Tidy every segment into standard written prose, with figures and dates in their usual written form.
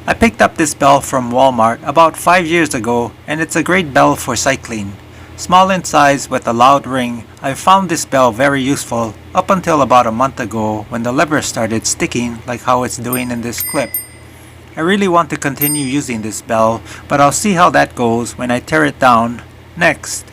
I picked up this bell from Walmart about 5 years ago, and it's a great bell for cycling. Small in size with a loud ring, I found this bell very useful up until about a month ago when the lever started sticking like how it's doing in this clip. I really want to continue using this bell, but I'll see how that goes when I tear it down next.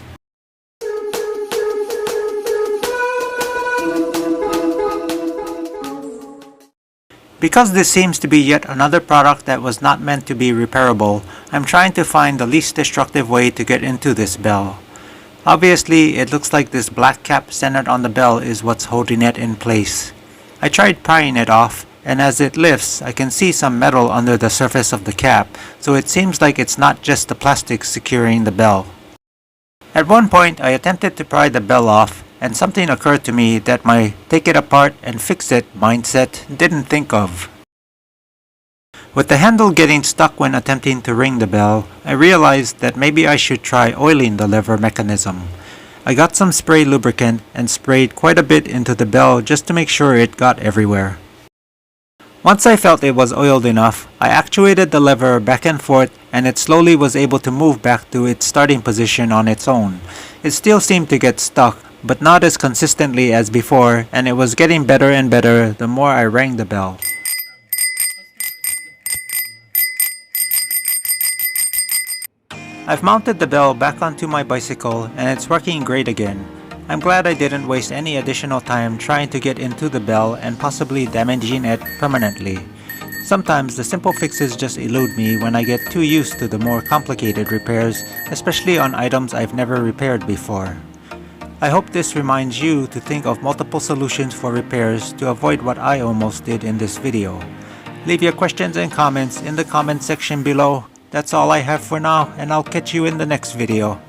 Because this seems to be yet another product that was not meant to be repairable, I'm trying to find the least destructive way to get into this bell. Obviously, it looks like this black cap centered on the bell is what's holding it in place. I tried prying it off, and as it lifts, I can see some metal under the surface of the cap, so it seems like it's not just the plastic securing the bell. At one point, I attempted to pry the bell off, and something occurred to me that my take it apart and fix it mindset didn't think of. With the handle getting stuck when attempting to ring the bell, I realized that maybe I should try oiling the lever mechanism. I got some spray lubricant and sprayed quite a bit into the bell just to make sure it got everywhere. Once I felt it was oiled enough, I actuated the lever back and forth and it slowly was able to move back to its starting position on its own. It still seemed to get stuck, but not as consistently as before, and it was getting better and better the more I rang the bell. I've mounted the bell back onto my bicycle and it's working great again. I'm glad I didn't waste any additional time trying to get into the bell and possibly damaging it permanently. Sometimes the simple fixes just elude me when I get too used to the more complicated repairs, especially on items I've never repaired before. I hope this reminds you to think of multiple solutions for repairs to avoid what I almost did in this video. Leave your questions and comments in the comment section below. That's all I have for now, and I'll catch you in the next video.